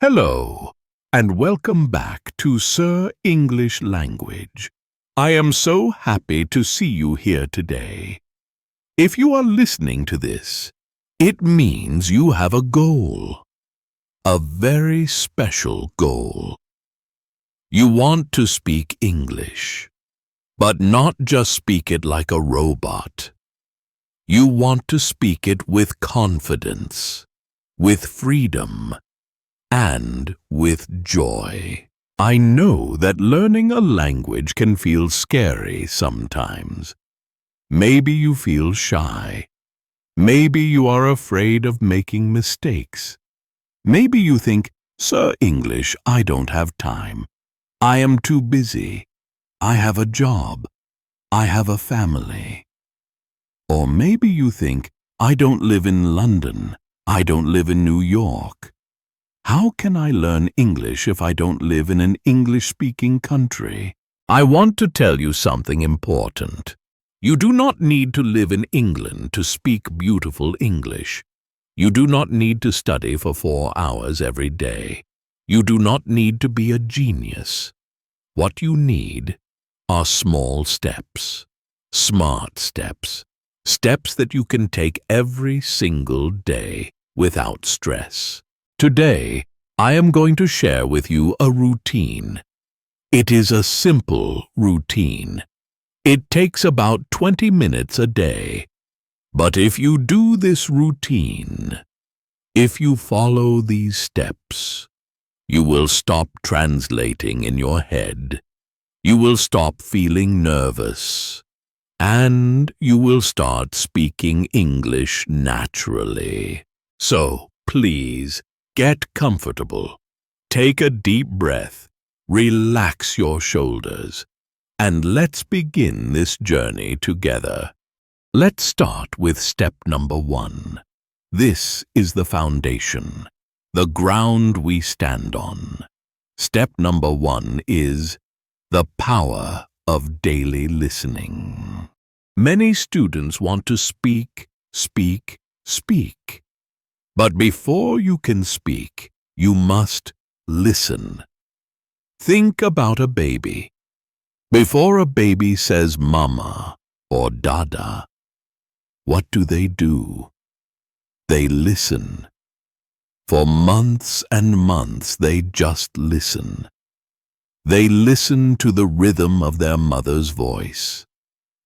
Hello, and welcome back to Sir English Language. I am so happy to see you here today. If you are listening to this, it means you have a goal. A very special goal. You want to speak English, but not just speak it like a robot. You want to speak it with confidence, with freedom, and with joy. I know that learning a language can feel scary sometimes. Maybe you feel shy. Maybe you are afraid of making mistakes. Maybe you think, Sir English, I don't have time. I am too busy. I have a job. I have a family. Or maybe you think, I don't live in London. I don't live in New York. How can I learn English if I don't live in an English-speaking country? I want to tell you something important. You do not need to live in England to speak beautiful English. You do not need to study for 4 hours every day. You do not need to be a genius. What you need are small steps, smart steps, steps that you can take every single day without stress. Today, I am going to share with you a routine. It is a simple routine. It takes about 20 minutes a day. But if you do this routine, if you follow these steps, you will stop translating in your head. You will stop feeling nervous. And you will start speaking English naturally. So, please, get comfortable, take a deep breath, relax your shoulders, and let's begin this journey together. Let's start with step number 1. This is the foundation, the ground we stand on. Step number 1 is the power of daily listening. Many students want to speak. But before you can speak, you must listen. Think about a baby. Before a baby says mama or dada, what do? They listen. For months and months they just listen. They listen to the rhythm of their mother's voice.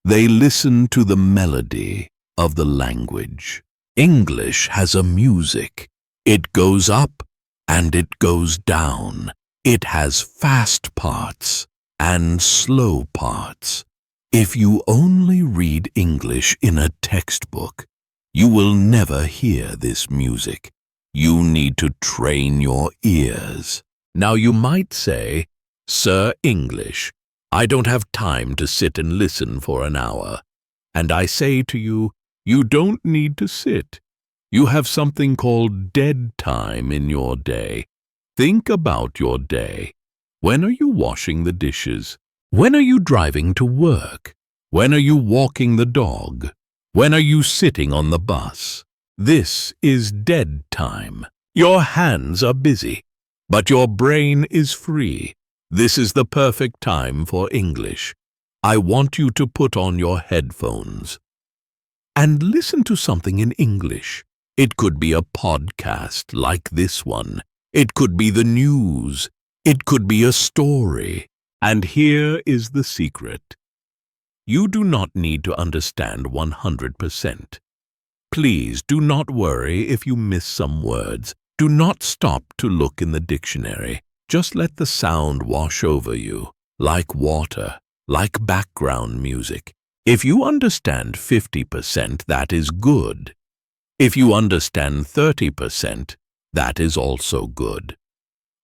They listen to the melody of the language. English has a music. It goes up and it goes down. It has fast parts and slow parts. If you only read English in a textbook, you will never hear this music. You need to train your ears. Now you might say, Sir English, I don't have time to sit and listen for an hour. And I say to you, you don't need to sit. You have something called dead time in your day. Think about your day. When are you washing the dishes? When are you driving to work? When are you walking the dog? When are you sitting on the bus? This is dead time. Your hands are busy, but your brain is free. This is the perfect time for English. I want you to put on your headphones and listen to something in English. It could be a podcast like this one. It could be the news. It could be a story. And here is the secret. You do not need to understand 100%. Please do not worry if you miss some words. Do not stop to look in the dictionary. Just let the sound wash over you, like water, like background music. If you understand 50%, that is good. If you understand 30%, that is also good.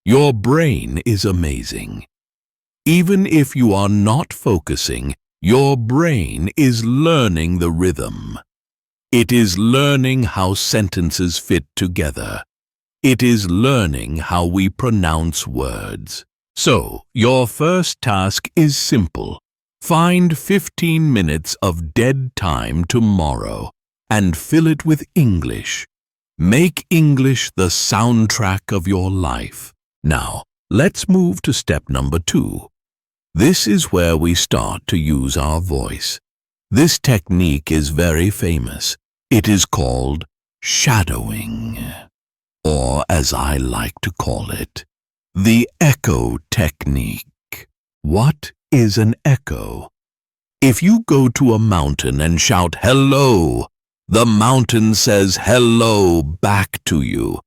Your brain is amazing. Even if you are not focusing, your brain is learning the rhythm. It is learning how sentences fit together. It is learning how we pronounce words. So, your first task is simple. Find 15 minutes of dead time tomorrow and fill it with English. Make English the soundtrack of your life. Now, let's move to step number 2. This is where we start to use our voice. This technique is very famous. It is called shadowing, or as I like to call it, the echo technique. What is an echo? If you go to a mountain and shout hello, the mountain says hello back to you.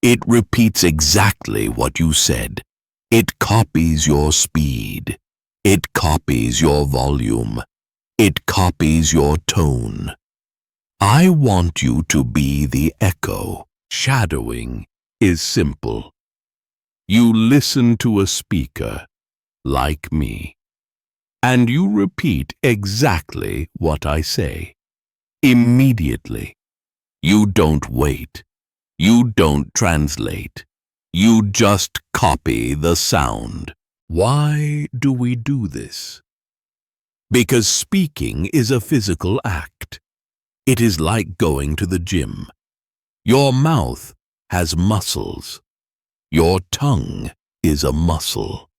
It repeats exactly what you said. It copies your speed. It copies your volume. It copies your tone. I want you to be the echo. Shadowing is simple. You listen to a speaker, like me, and you repeat exactly what I say. Immediately. You don't wait. You don't translate. You just copy the sound. Why do we do this? Because speaking is a physical act. It is like going to the gym. Your mouth has muscles. Your tongue is a muscle.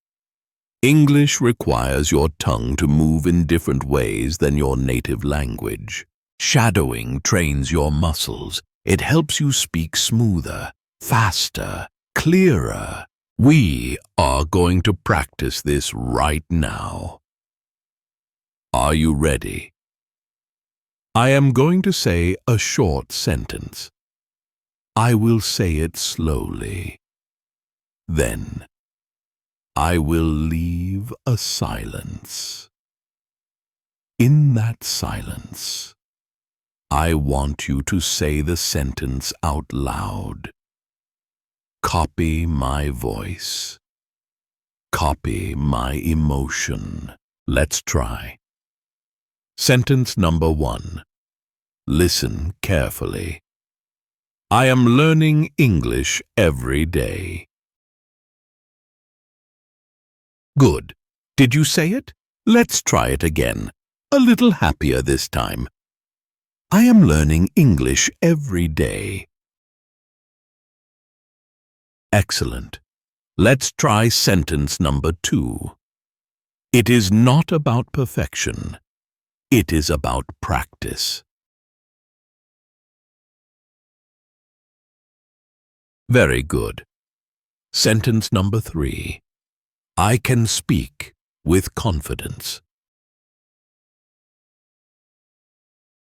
English requires your tongue to move in different ways than your native language. Shadowing trains your muscles. It helps you speak smoother, faster, clearer. We are going to practice this right now. Are you ready? I am going to say a short sentence. I will say it slowly. Then, I will leave a silence. In that silence, I want you to say the sentence out loud. Copy my voice. Copy my emotion. Let's try. Sentence number 1. Listen carefully. I am learning English every day. Good. Did you say it? Let's try it again. A little happier this time. I am learning English every day. Excellent. Let's try sentence number 2. It is not about perfection. It is about practice. Very good. Sentence number 3. I can speak with confidence.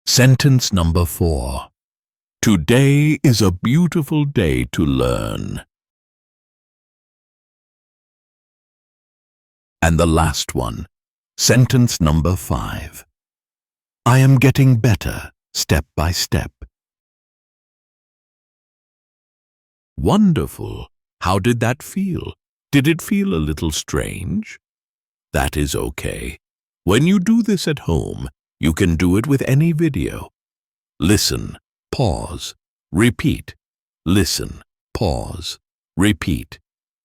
Sentence number 4. Today is a beautiful day to learn. And the last one, sentence number 5. I am getting better step by step. Wonderful. How did that feel? Did it feel a little strange? That is okay. When you do this at home, you can do it with any video. Listen, pause, repeat. Listen, pause, repeat.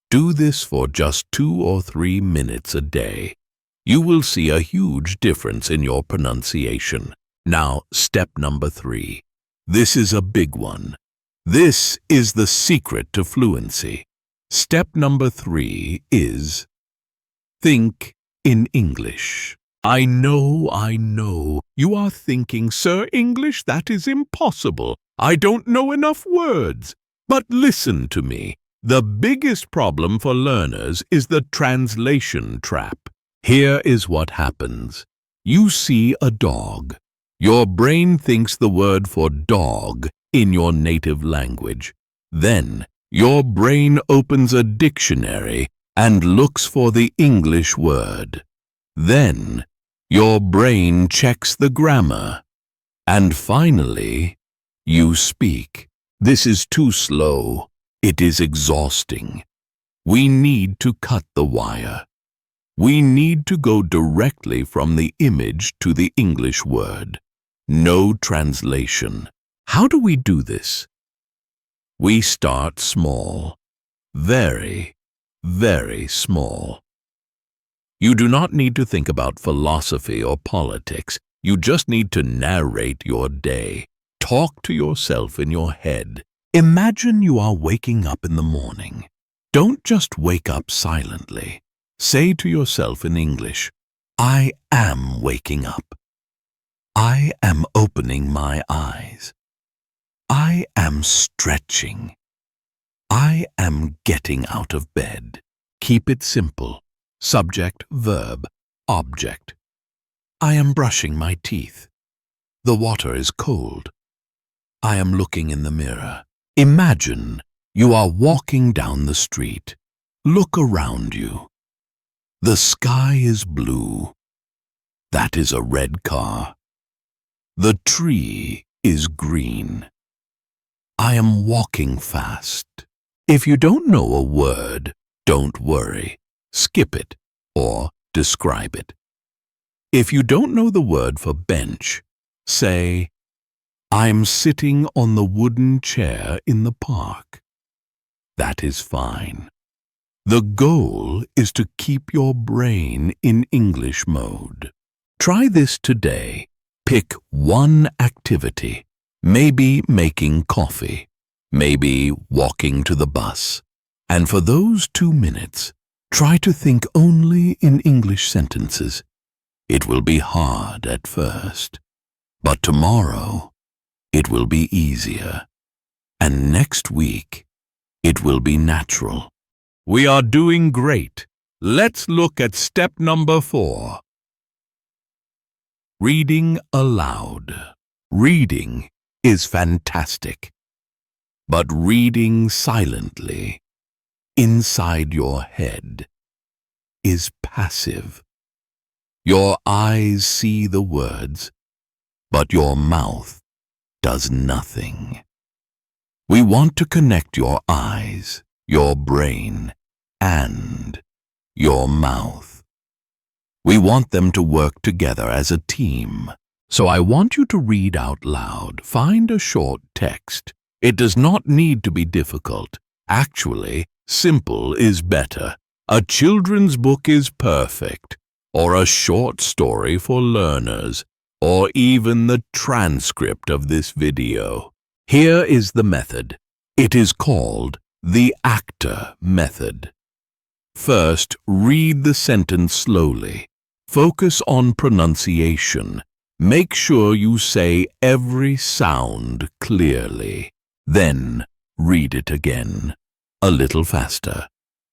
Do this for just 2 or 3 minutes a day. You will see a huge difference in your pronunciation. Now, step number 3. This is a big one. This is the secret to fluency. Step number 3 is think in English. I know. You are thinking, Sir, English, that is impossible. I don't know enough words. But listen to me. The biggest problem for learners is the translation trap. Here is what happens. You see a dog. Your brain thinks the word for dog in your native language. Then, your brain opens a dictionary and looks for the English word. Then, your brain checks the grammar. And finally, you speak. This is too slow. It is exhausting. We need to cut the wire. We need to go directly from the image to the English word. No translation. How do we do this? We start small. Very, very small. You do not need to think about philosophy or politics. You just need to narrate your day. Talk to yourself in your head. Imagine you are waking up in the morning. Don't just wake up silently. Say to yourself in English, I am waking up. I am opening my eyes. I am stretching. I am getting out of bed. Keep it simple. Subject, verb, object. I am brushing my teeth. The water is cold. I am looking in the mirror. Imagine you are walking down the street. Look around you. The sky is blue. That is a red car. The tree is green. I am walking fast. If you don't know a word, don't worry. Skip it or describe it. If you don't know the word for bench, say, I'm sitting on the wooden chair in the park. That is fine. The goal is to keep your brain in English mode. Try this today. Pick one activity. Maybe making coffee. Maybe walking to the bus. And for those 2 minutes, try to think only in English sentences. It will be hard at first, but tomorrow it will be easier. And next week, it will be natural. We are doing great. Let's look at step number 4. Reading aloud. Reading is fantastic. But reading silently, inside your head, is passive. Your eyes see the words, but your mouth does nothing. We want to connect your eyes, your brain, and your mouth. We want them to work together as a team. So I want you to read out loud. Find a short text. It does not need to be difficult. Actually, simple is better. A children's book is perfect, or a short story for learners, or even the transcript of this video. Here is the method. It is called the actor method. First, read the sentence slowly. Focus on pronunciation. Make sure you say every sound clearly. Then, read it again, a little faster,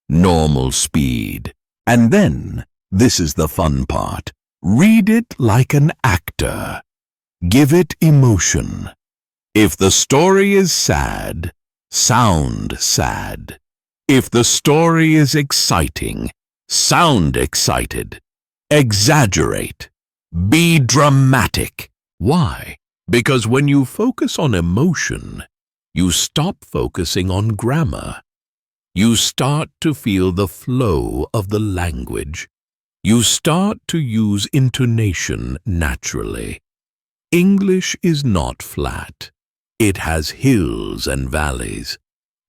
normal speed. And then, this is the fun part, read it like an actor. Give it emotion. If the story is sad, sound sad. If the story is exciting, sound excited. Exaggerate. Be dramatic. Why? Because when you focus on emotion, you stop focusing on grammar. You start to feel the flow of the language. You start to use intonation naturally. English is not flat. It has hills and valleys.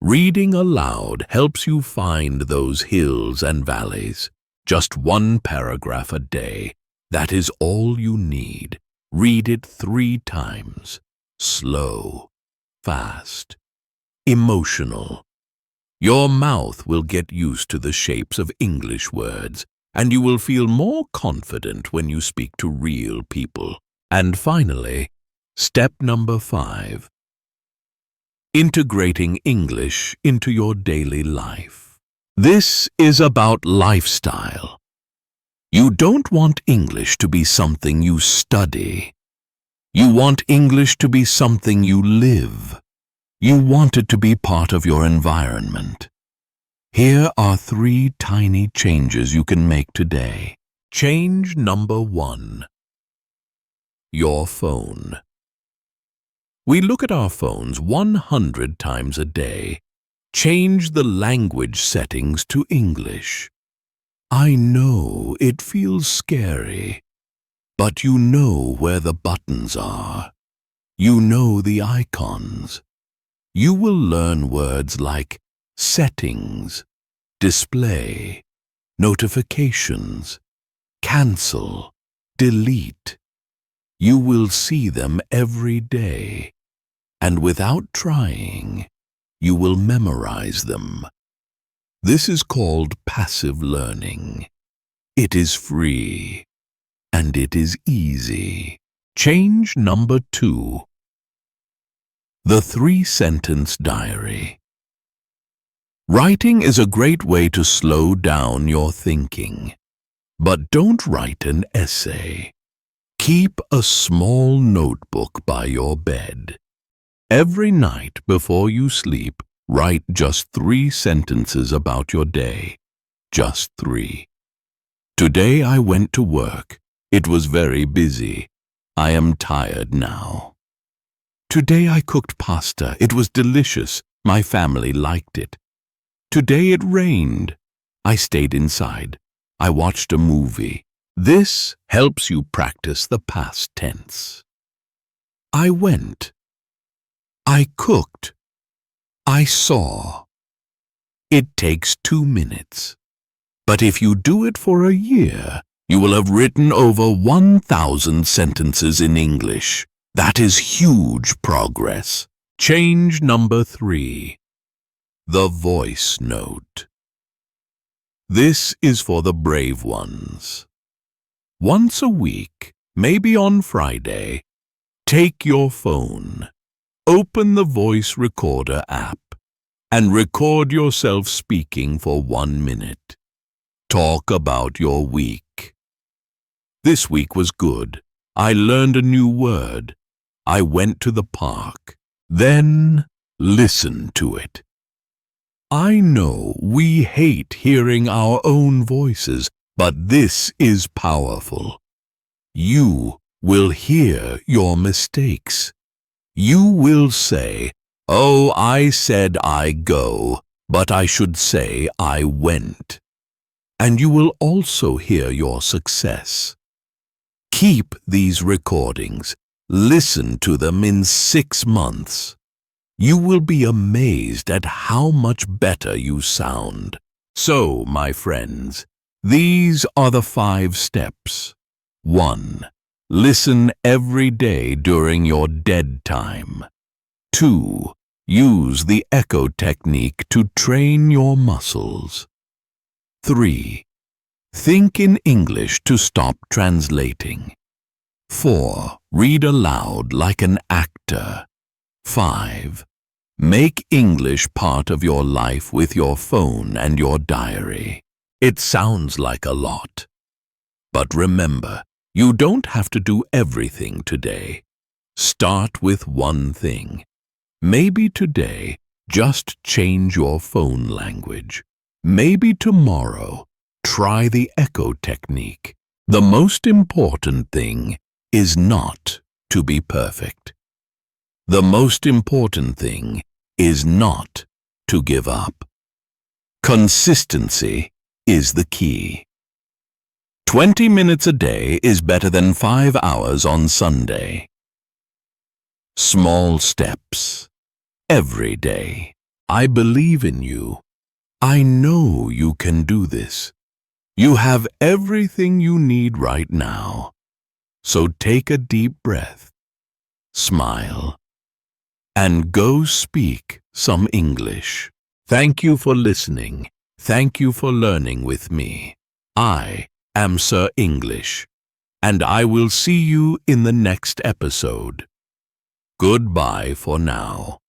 Reading aloud helps you find those hills and valleys. Just one paragraph a day. That is all you need. Read it 3 times. Slow, fast, emotional. Your mouth will get used to the shapes of English words, and you will feel more confident when you speak to real people. And finally, step number 5. Integrating English into your daily life. This is about lifestyle. You don't want English to be something you study. You want English to be something you live. You want it to be part of your environment. Here are 3 tiny changes you can make today. Change number 1. Your phone. We look at our phones 100 times a day. Change the language settings to English. I know it feels scary, but you know where the buttons are. You know the icons. You will learn words like settings, display, notifications, cancel, delete. You will see them every day, and without trying, you will memorize them. This is called passive learning. It is free, and it is easy. Change number 2. The 3-sentence diary. Writing is a great way to slow down your thinking. But don't write an essay. Keep a small notebook by your bed. Every night before you sleep, write just 3 sentences about your day. Just 3. Today I went to work. It was very busy. I am tired now. Today I cooked pasta. It was delicious. My family liked it. Today it rained. I stayed inside. I watched a movie. This helps you practice the past tense. I went. I cooked. I saw. It takes 2 minutes. But if you do it for a year, you will have written over 1,000 sentences in English. That is huge progress. Change number 3. The voice note. This is for the brave ones. Once a week, maybe on Friday, take your phone, open the voice recorder app, and record yourself speaking for 1 minute. Talk about your week. This week was good. I learned a new word. I went to the park. Then listen to it. I know we hate hearing our own voices, but this is powerful. You will hear your mistakes. You will say, "Oh, I said I go, but I should say I went." And you will also hear your success. Keep these recordings. Listen to them in 6 months. You will be amazed at how much better you sound. So, my friends, these are the 5 steps. 1. Listen every day during your dead time. 2. Use the echo technique to train your muscles. 3. Think in English to stop translating. 4. Read aloud like an actor. 5. Make English part of your life with your phone and your diary. It sounds like a lot. But remember, you don't have to do everything today. Start with one thing. Maybe today, just change your phone language. Maybe tomorrow, try the echo technique. The most important thing is not to be perfect. The most important thing is not to give up. Consistency is the key. 20 minutes a day is better than 5 hours on Sunday. Small steps. Every day. I believe in you. I know you can do this. You have everything you need right now. So take a deep breath, smile, and go speak some English. Thank you for listening. Thank you for learning with me. I am Sir English, and I will see you in the next episode. Goodbye for now.